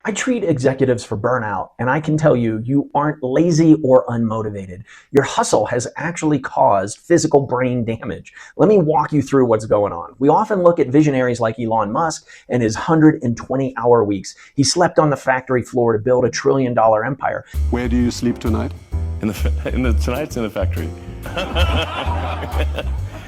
I treat executives for burnout, and I can tell you, you aren't lazy or unmotivated. Your hustle has actually caused physical brain damage. Let me walk you through what's going on. We often look at visionaries like Elon Musk and his 120-hour weeks. He slept on the factory floor to build $1 trillion empire. Where do you sleep tonight? Tonight's in the factory.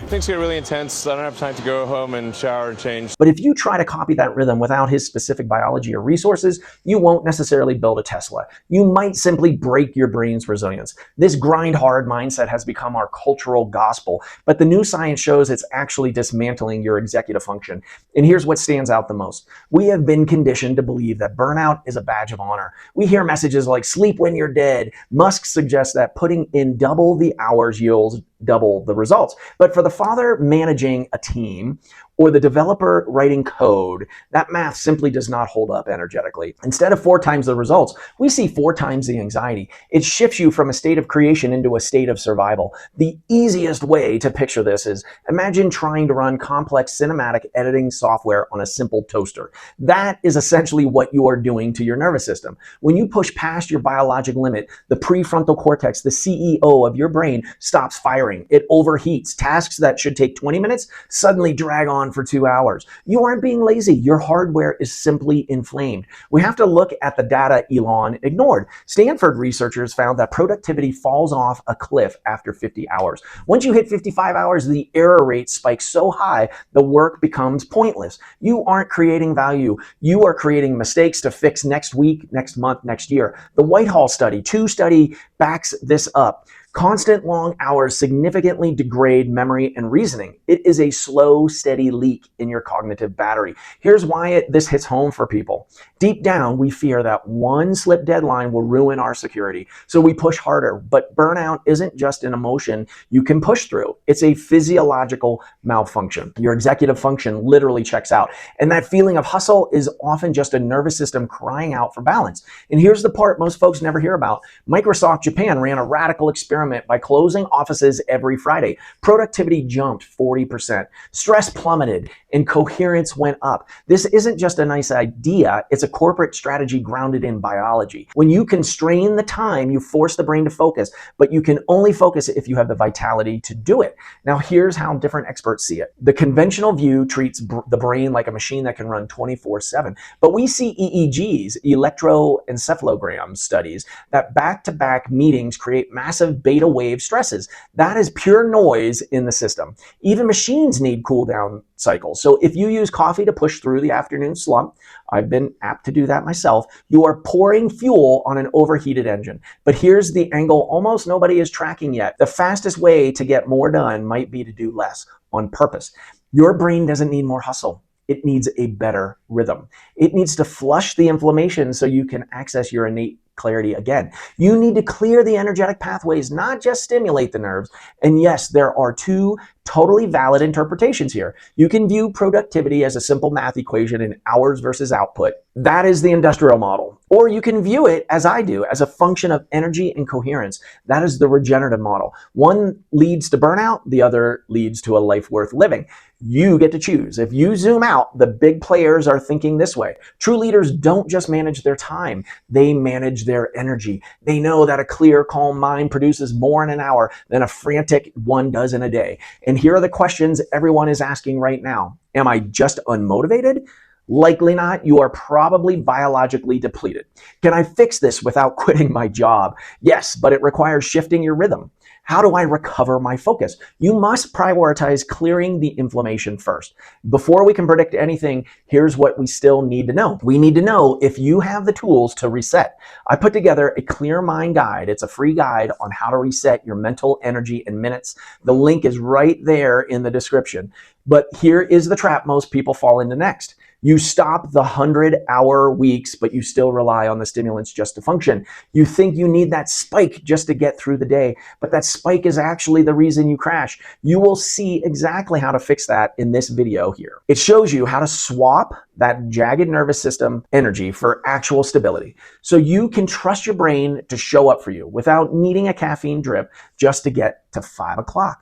Things get really intense. I don't have time to go home and shower and change. But if you try to copy that rhythm without his specific biology or resources, you won't necessarily build a Tesla. You might simply break your brain's resilience. This grind hard mindset has become our cultural gospel, but the new science shows it's actually dismantling your executive function. And here's what stands out the most. We have been conditioned to believe that burnout is a badge of honor. We hear messages like sleep when you're dead. Musk suggests that putting in double the hours yields double the results. But for the father managing a team or the developer writing code, that math simply does not hold up energetically. Instead of 4 times the results, we see 4 times the anxiety. It shifts you from a state of creation into a state of survival. The easiest way to picture this is imagine trying to run complex cinematic editing software on a simple toaster. That is essentially what you are doing to your nervous system. When you push past your biologic limit, the prefrontal cortex, the CEO of your brain, stops firing. It overheats. Tasks that should take 20 minutes suddenly drag on for 2 hours. You aren't being lazy. Your hardware is simply inflamed. We have to look at the data Elon ignored. Stanford researchers found that productivity falls off a cliff after 50 hours. Once you hit 55 hours, the error rate spikes so high, the work becomes pointless. You aren't creating value. You are creating mistakes to fix next week, next month, next year. The Whitehall study backs this up. Constant long hours significantly degrade memory and reasoning. It is a slow, steady leak in your cognitive battery. Here's why this hits home for people. Deep down, we fear that one slip deadline will ruin our security, so we push harder. But burnout isn't just an emotion you can push through. It's a physiological malfunction. Your executive function literally checks out. And that feeling of hustle is often just a nervous system crying out for balance. And here's the part most folks never hear about. Microsoft Japan ran a radical experiment by closing offices every Friday. Productivity jumped 40%. Stress plummeted and coherence went up. This isn't just a nice idea. It's a corporate strategy grounded in biology. When you constrain the time, you force the brain to focus, but you can only focus if you have the vitality to do it. Now, here's how different experts see it. The conventional view treats the brain like a machine that can run 24/7, but we see EEGs, electroencephalogram studies, that back-to-back meetings create massive beta wave stresses. That is pure noise in the system. Even machines need cool down cycles. So if you use coffee to push through the afternoon slump, I've been apt to do that myself, you are pouring fuel on an overheated engine. But here's the angle almost nobody is tracking yet. The fastest way to get more done might be to do less on purpose. Your brain doesn't need more hustle. It needs a better rhythm. It needs to flush the inflammation so you can access your innate clarity again. You need to clear the energetic pathways, not just stimulate the nerves. And yes, there are 2 totally valid interpretations here. You can view productivity as a simple math equation in hours versus output. That is the industrial model. Or you can view it, as I do, as a function of energy and coherence. That is the regenerative model. One leads to burnout, the other leads to a life worth living. You get to choose. If you zoom out, the big players are thinking this way. True leaders don't just manage their time, they manage their energy. They know that a clear, calm mind produces more in an hour than a frantic one does in a day. And here are the questions everyone is asking right now. Am I just unmotivated? Likely not. You are probably biologically depleted. Can I fix this without quitting my job? Yes, but it requires shifting your rhythm. How do I recover my focus? You must prioritize clearing the inflammation first. Before we can predict anything, here's what we still need to know. We need to know if you have the tools to reset. I put together a Clear Mind guide. It's a free guide on how to reset your mental energy in minutes. The link is right there in the description. But here is the trap most people fall into next. You stop the 100-hour weeks, but you still rely on the stimulants just to function. You think you need that spike just to get through the day, but that spike is actually the reason you crash. You will see exactly how to fix that in this video here. It shows you how to swap that jagged nervous system energy for actual stability, so you can trust your brain to show up for you without needing a caffeine drip just to get to 5 o'clock.